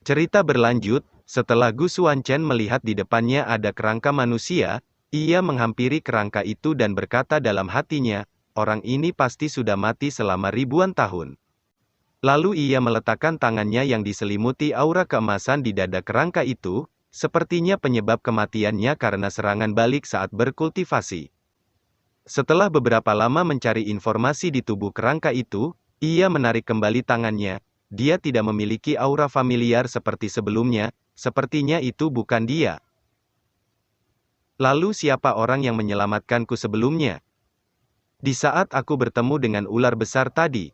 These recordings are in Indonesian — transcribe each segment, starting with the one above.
Cerita berlanjut, setelah Gu Xuanchen melihat di depannya ada kerangka manusia, ia menghampiri kerangka itu dan berkata dalam hatinya, orang ini pasti sudah mati selama ribuan tahun. Lalu ia meletakkan tangannya yang diselimuti aura keemasan di dada kerangka itu, sepertinya penyebab kematiannya karena serangan balik saat berkultivasi. Setelah beberapa lama mencari informasi di tubuh kerangka itu, ia menarik kembali tangannya. Dia tidak memiliki aura familiar seperti sebelumnya, sepertinya itu bukan dia. Lalu siapa orang yang menyelamatkanku sebelumnya? Di saat aku bertemu dengan ular besar tadi.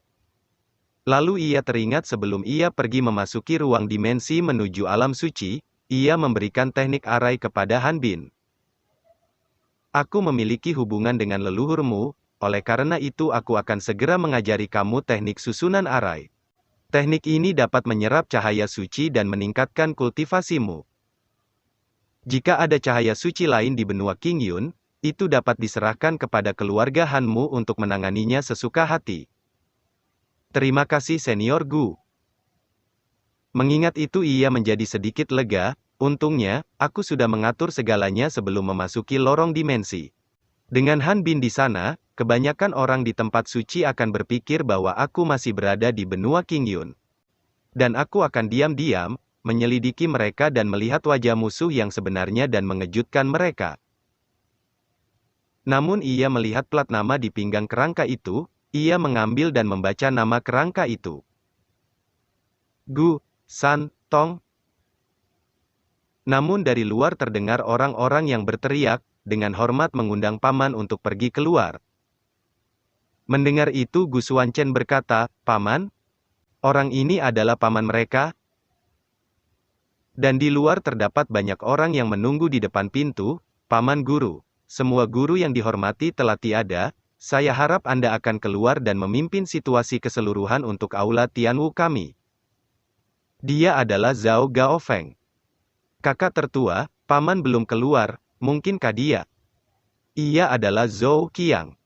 Lalu ia teringat sebelum ia pergi memasuki ruang dimensi menuju alam suci, ia memberikan teknik arai kepada Han Bin. Aku memiliki hubungan dengan leluhurmu, oleh karena itu aku akan segera mengajari kamu teknik susunan arai. Teknik ini dapat menyerap cahaya suci dan meningkatkan kultivasimu. Jika ada cahaya suci lain di benua Qingyun, itu dapat diserahkan kepada keluarga Hanmu untuk menanganinya sesuka hati. Terima kasih Senior Gu. Mengingat itu ia menjadi sedikit lega, untungnya, aku sudah mengatur segalanya sebelum memasuki lorong dimensi. Dengan Han Bin di sana, kebanyakan orang di tempat suci akan berpikir bahwa aku masih berada di benua Qingyun. Dan aku akan diam-diam, menyelidiki mereka dan melihat wajah musuh yang sebenarnya dan mengejutkan mereka. Namun ia melihat plat nama di pinggang kerangka itu, ia mengambil dan membaca nama kerangka itu. Gu San Tong. Namun dari luar terdengar orang-orang yang berteriak, dengan hormat mengundang paman untuk pergi keluar. Mendengar itu Gu Xuanchen berkata, "Paman? Orang ini adalah paman mereka?" Dan di luar terdapat banyak orang yang menunggu di depan pintu. "Paman Guru, semua guru yang dihormati telah tiada, saya harap Anda akan keluar dan memimpin situasi keseluruhan untuk aula Tianwu kami." Dia adalah Zhao Gaofeng. Kakak tertua, paman belum keluar, mungkinkah dia? Ia adalah Zhou Qiang.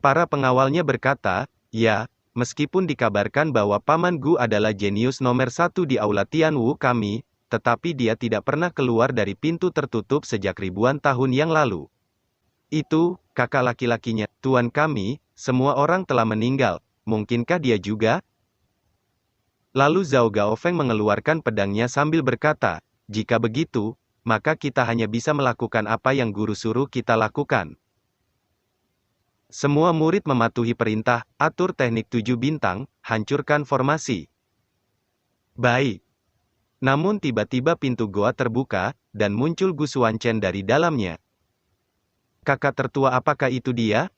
Para pengawalnya berkata, "Ya, meskipun dikabarkan bahwa Paman Gu adalah jenius nomor 1 di aula Tianwu kami, tetapi dia tidak pernah keluar dari pintu tertutup sejak ribuan tahun yang lalu." "Itu, kakak laki-lakinya, tuan kami, semua orang telah meninggal, mungkinkah dia juga?" Lalu Zhao Gaofeng mengeluarkan pedangnya sambil berkata, "Jika begitu, maka kita hanya bisa melakukan apa yang guru suruh kita lakukan." Semua murid mematuhi perintah, atur teknik 7 bintang, hancurkan formasi. Baik. Namun tiba-tiba pintu goa terbuka, dan muncul Gu Xuanchen dari dalamnya. "Kakak tertua, apakah itu dia?"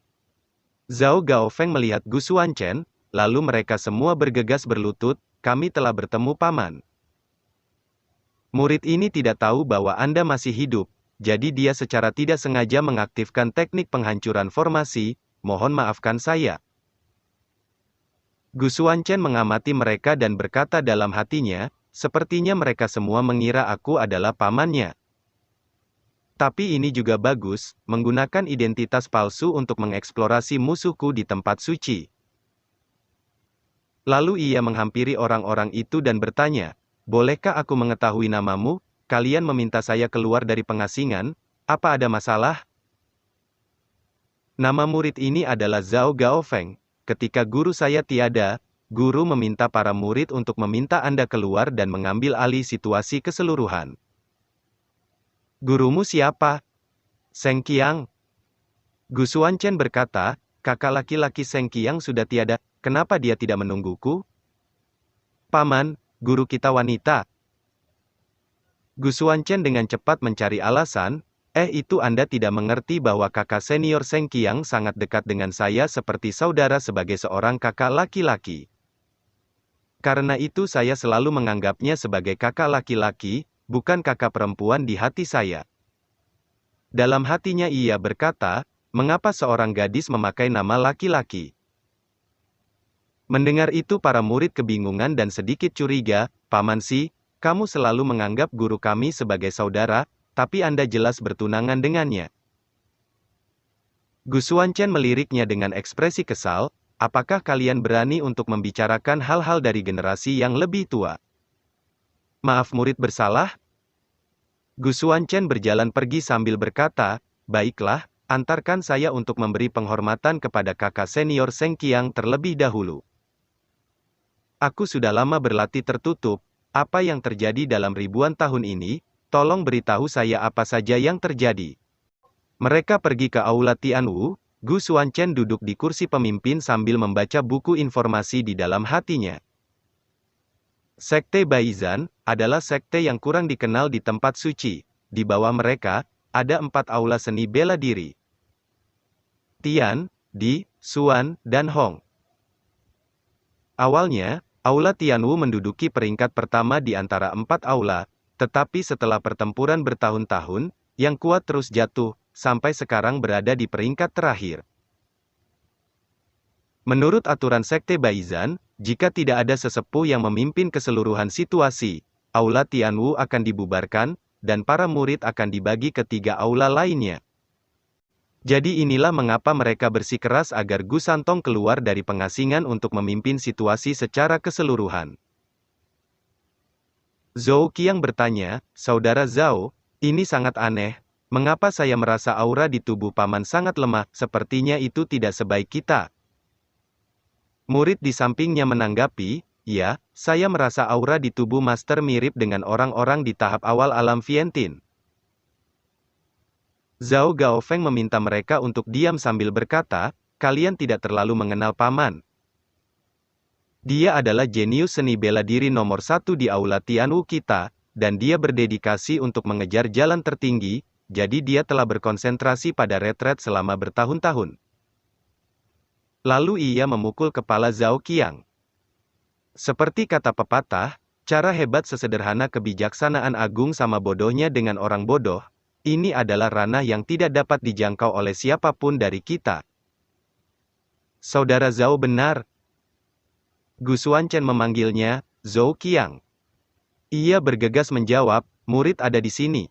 Zhao Gaofeng melihat Gu Xuanchen, lalu mereka semua bergegas berlutut, "Kami telah bertemu paman." "Murid ini tidak tahu bahwa Anda masih hidup, jadi dia secara tidak sengaja mengaktifkan teknik penghancuran formasi, mohon maafkan saya." Gu Xuanchen mengamati mereka dan berkata dalam hatinya, "Sepertinya mereka semua mengira aku adalah pamannya. Tapi ini juga bagus, menggunakan identitas palsu untuk mengeksplorasi musuhku di tempat suci." Lalu ia menghampiri orang-orang itu dan bertanya, "Bolehkah aku mengetahui namamu? Kalian meminta saya keluar dari pengasingan, apa ada masalah?" Nama murid ini adalah Zhao Gaofeng. "Ketika guru saya tiada, guru meminta para murid untuk meminta Anda keluar dan mengambil alih situasi keseluruhan." "Gurumu siapa?" "Seng Qiang." Gu Xuanchen berkata, "Kakak laki-laki Seng Qiang sudah tiada, kenapa dia tidak menungguku?" "Paman, guru kita wanita." Gu Xuanchen dengan cepat mencari alasan, Itu Anda tidak mengerti bahwa kakak senior Seng Qiang sangat dekat dengan saya seperti saudara sebagai seorang kakak laki-laki. Karena itu saya selalu menganggapnya sebagai kakak laki-laki, bukan kakak perempuan di hati saya." Dalam hatinya ia berkata, "Mengapa seorang gadis memakai nama laki-laki?" Mendengar itu para murid kebingungan dan sedikit curiga, "Paman Si, kamu selalu menganggap guru kami sebagai saudara, tapi Anda jelas bertunangan dengannya." Gu Xuanchen meliriknya dengan ekspresi kesal, "Apakah kalian berani untuk membicarakan hal-hal dari generasi yang lebih tua?" Maaf murid bersalah? Gu Xuanchen berjalan pergi sambil berkata, baiklah, antarkan saya untuk memberi penghormatan kepada kakak senior Seng Qiang terlebih dahulu. Aku sudah lama berlatih tertutup, apa yang terjadi dalam ribuan tahun ini, tolong beritahu saya apa saja yang terjadi. Mereka pergi ke aula Tianwu, Gu Xuanchen duduk di kursi pemimpin sambil membaca buku informasi di dalam hatinya. Sekte Baizhan adalah sekte yang kurang dikenal di tempat suci. Di bawah mereka, ada 4 aula seni bela diri. Tian, Di, Xuan, dan Hong. Awalnya, aula Tianwu menduduki peringkat pertama di antara 4 aula, tetapi setelah pertempuran bertahun-tahun, yang kuat terus jatuh, sampai sekarang berada di peringkat terakhir. Menurut aturan Sekte Baizhan, jika tidak ada sesepuh yang memimpin keseluruhan situasi, aula Tianwu akan dibubarkan, dan para murid akan dibagi ke 3 aula lainnya. Jadi inilah mengapa mereka bersikeras agar Gu Santong keluar dari pengasingan untuk memimpin situasi secara keseluruhan. Zhou Qiang bertanya, Saudara Zhao, ini sangat aneh, mengapa saya merasa aura di tubuh paman sangat lemah, sepertinya itu tidak sebaik kita. Murid di sampingnya menanggapi, ya, saya merasa aura di tubuh master mirip dengan orang-orang di tahap awal alam Vientin. Zhao Gaofeng meminta mereka untuk diam sambil berkata, kalian tidak terlalu mengenal paman. Dia adalah jenius seni bela diri nomor 1 di aula Tianwu kita, dan dia berdedikasi untuk mengejar jalan tertinggi, jadi dia telah berkonsentrasi pada retret selama bertahun-tahun. Lalu ia memukul kepala Zhao Qiang. Seperti kata pepatah, cara hebat sesederhana kebijaksanaan agung sama bodohnya dengan orang bodoh, ini adalah ranah yang tidak dapat dijangkau oleh siapapun dari kita. Saudara Zhao benar. Gu Xuanchen memanggilnya, Zhou Qiang. Ia bergegas menjawab, murid ada di sini.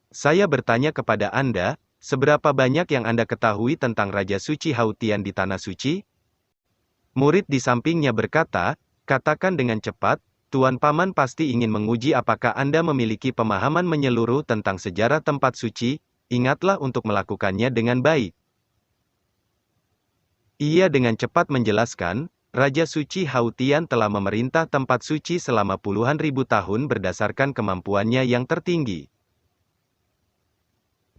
Saya bertanya kepada Anda, seberapa banyak yang Anda ketahui tentang Raja Suci Hautian di Tanah Suci? Murid di sampingnya berkata, katakan dengan cepat, Tuan Paman pasti ingin menguji apakah Anda memiliki pemahaman menyeluruh tentang sejarah tempat suci, ingatlah untuk melakukannya dengan baik. Ia dengan cepat menjelaskan, Raja Suci Hautian telah memerintah tempat suci selama puluhan ribu tahun berdasarkan kemampuannya yang tertinggi.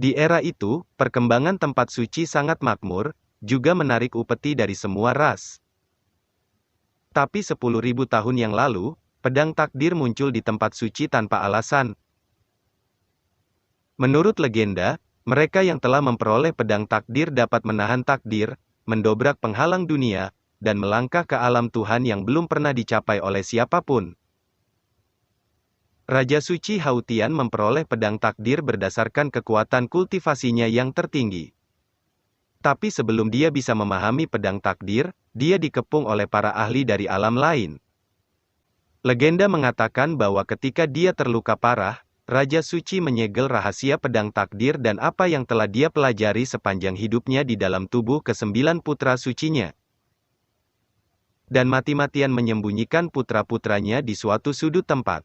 Di era itu, perkembangan tempat suci sangat makmur, juga menarik upeti dari semua ras. Tapi 10.000 tahun yang lalu, pedang takdir muncul di tempat suci tanpa alasan. Menurut legenda, mereka yang telah memperoleh pedang takdir dapat menahan takdir, mendobrak penghalang dunia, dan melangkah ke alam Tuhan yang belum pernah dicapai oleh siapapun. Raja Suci Hautian memperoleh pedang takdir berdasarkan kekuatan kultivasinya yang tertinggi. Tapi sebelum dia bisa memahami pedang takdir, dia dikepung oleh para ahli dari alam lain. Legenda mengatakan bahwa ketika dia terluka parah, Raja Suci menyegel rahasia pedang takdir dan apa yang telah dia pelajari sepanjang hidupnya di dalam tubuh ke-9 putra sucinya. Dan mati-matian menyembunyikan putra-putranya di suatu sudut tempat.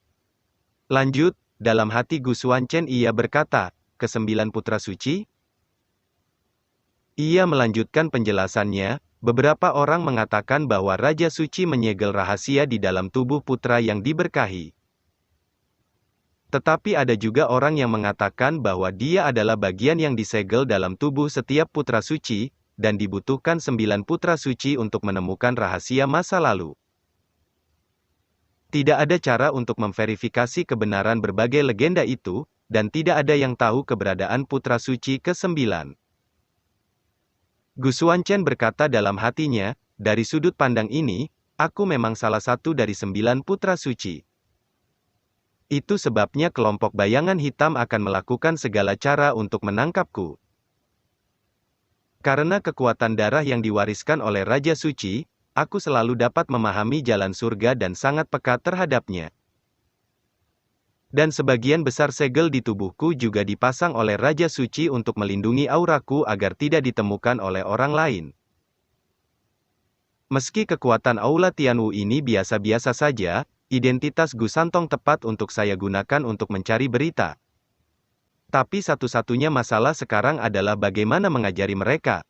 Lanjut, dalam hati Gu Xuanchen ia berkata, ke-9 putra suci? Ia melanjutkan penjelasannya, beberapa orang mengatakan bahwa Raja Suci menyegel rahasia di dalam tubuh putra yang diberkahi. Tetapi ada juga orang yang mengatakan bahwa dia adalah bagian yang disegel dalam tubuh setiap putra suci, dan dibutuhkan 9 putra suci untuk menemukan rahasia masa lalu. Tidak ada cara untuk memverifikasi kebenaran berbagai legenda itu, dan tidak ada yang tahu keberadaan putra suci ke-9. Gu Xuanchen berkata dalam hatinya, dari sudut pandang ini, aku memang salah satu dari 9 putra suci. Itu sebabnya kelompok bayangan hitam akan melakukan segala cara untuk menangkapku. Karena kekuatan darah yang diwariskan oleh Raja Suci, aku selalu dapat memahami jalan surga dan sangat peka terhadapnya. Dan sebagian besar segel di tubuhku juga dipasang oleh Raja Suci untuk melindungi auraku agar tidak ditemukan oleh orang lain. Meski kekuatan aula Tianwu ini biasa-biasa saja, identitas Gu Santong tepat untuk saya gunakan untuk mencari berita. Tapi satu-satunya masalah sekarang adalah bagaimana mengajari mereka.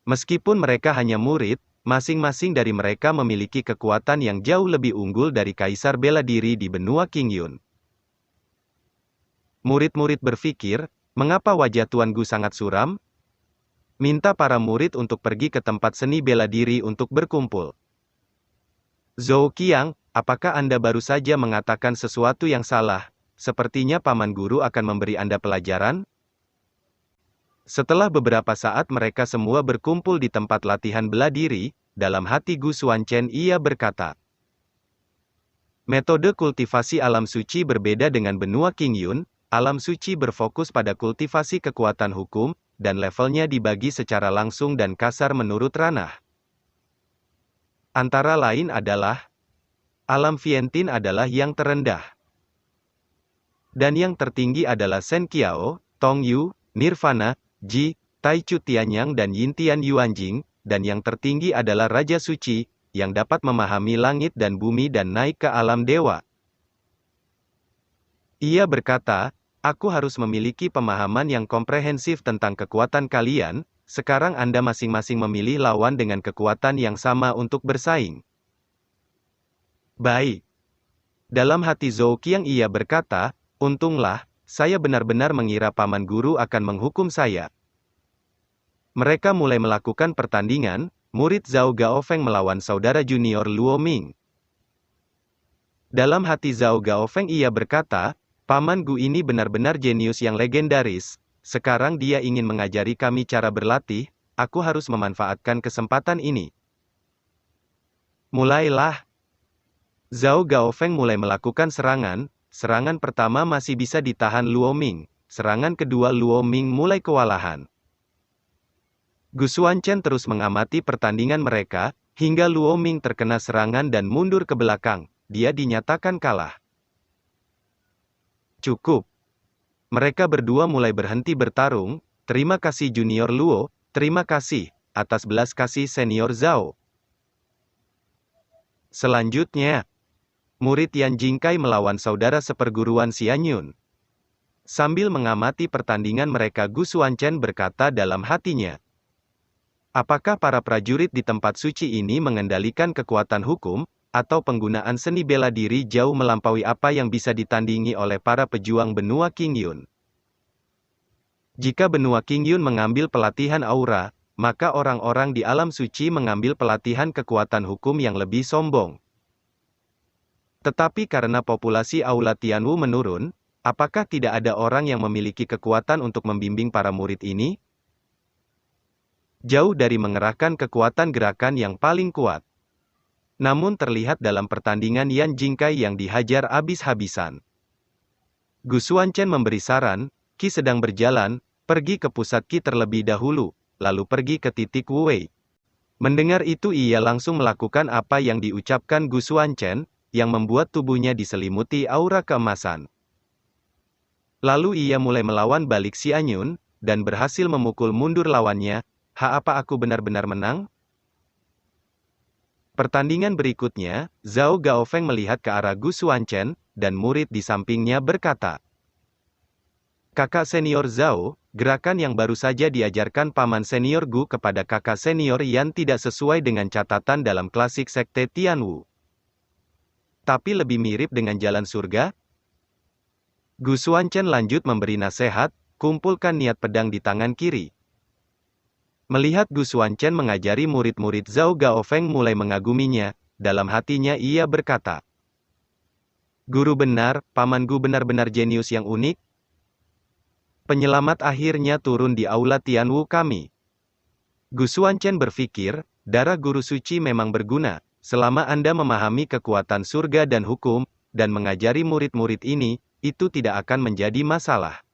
Meskipun mereka hanya murid, masing-masing dari mereka memiliki kekuatan yang jauh lebih unggul dari Kaisar Bela Diri di benua Qingyun. Murid-murid berpikir, mengapa wajah Tuan Gu sangat suram? Minta para murid untuk pergi ke tempat seni bela diri untuk berkumpul. Zhou Qiang, apakah Anda baru saja mengatakan sesuatu yang salah? Sepertinya Paman Guru akan memberi Anda pelajaran? Setelah beberapa saat mereka semua berkumpul di tempat latihan bela diri, dalam hati Gu Xuanchen ia berkata, metode kultivasi alam suci berbeda dengan benua Qingyun. Alam suci berfokus pada kultivasi kekuatan hukum, dan levelnya dibagi secara langsung dan kasar menurut ranah. Antara lain adalah, alam Fientin adalah yang terendah. Dan yang tertinggi adalah Shen Qiao, Tong Yu, Nirvana, Ji, Tai Chu Tianyang dan Yintian Yuanjing, dan yang tertinggi adalah Raja Suci, yang dapat memahami langit dan bumi dan naik ke alam dewa. Ia berkata, aku harus memiliki pemahaman yang komprehensif tentang kekuatan kalian, sekarang Anda masing-masing memilih lawan dengan kekuatan yang sama untuk bersaing. Baik. Dalam hati Zhou Qiang ia berkata, untunglah, saya benar-benar mengira Paman Guru akan menghukum saya. Mereka mulai melakukan pertandingan, murid Zhao Gaofeng melawan saudara junior Luo Ming. Dalam hati Zhao Gaofeng ia berkata, Paman Gu ini benar-benar jenius yang legendaris, sekarang dia ingin mengajari kami cara berlatih, aku harus memanfaatkan kesempatan ini. Mulailah. Zhao Gaofeng mulai melakukan serangan. Serangan pertama masih bisa ditahan Luo Ming, serangan kedua Luo Ming mulai kewalahan. Gu Xuanchen terus mengamati pertandingan mereka, hingga Luo Ming terkena serangan dan mundur ke belakang, dia dinyatakan kalah. Cukup. Mereka berdua mulai berhenti bertarung, terima kasih Junior Luo, terima kasih, atas belas kasih Senior Zhao. Selanjutnya, murid Yan Jingkai melawan saudara seperguruan Xianyun. Sambil mengamati pertandingan mereka Gu Xuanchen berkata dalam hatinya, apakah para prajurit di tempat suci ini mengendalikan kekuatan hukum, atau penggunaan seni bela diri jauh melampaui apa yang bisa ditandingi oleh para pejuang benua Qingyun? Jika benua Qingyun mengambil pelatihan aura, maka orang-orang di alam suci mengambil pelatihan kekuatan hukum yang lebih sombong. Tetapi karena populasi Aula Tianwu menurun, apakah tidak ada orang yang memiliki kekuatan untuk membimbing para murid ini? Jauh dari mengerahkan kekuatan gerakan yang paling kuat. Namun terlihat dalam pertandingan Yan Jingkai yang dihajar habis-habisan. Gu Xuanchen memberi saran, Qi sedang berjalan, pergi ke pusat Qi terlebih dahulu, lalu pergi ke titik Wu Wei. Mendengar itu ia langsung melakukan apa yang diucapkan Gu Xuanchen, yang membuat tubuhnya diselimuti aura keemasan. Lalu ia mulai melawan balik Xianyun, dan berhasil memukul mundur lawannya. Apa aku benar-benar menang? Pertandingan berikutnya, Zhao Gaofeng melihat ke arah Gu Xuanchen, dan murid di sampingnya berkata, kakak senior Zhao, gerakan yang baru saja diajarkan paman senior Gu kepada kakak senior Yan tidak sesuai dengan catatan dalam klasik sekte Tianwu. Tapi lebih mirip dengan jalan surga? Gu Xuanchen lanjut memberi nasihat, kumpulkan niat pedang di tangan kiri. Melihat Gu Xuanchen mengajari murid-murid Zhao Gaofeng mulai mengaguminya, dalam hatinya ia berkata, guru benar, Paman Gu benar-benar jenius yang unik. Penyelamat akhirnya turun di aula Tianwu kami. Gu Xuanchen berpikir, darah guru suci memang berguna. Selama Anda memahami kekuatan surga dan hukum, dan mengajari murid-murid ini, itu tidak akan menjadi masalah.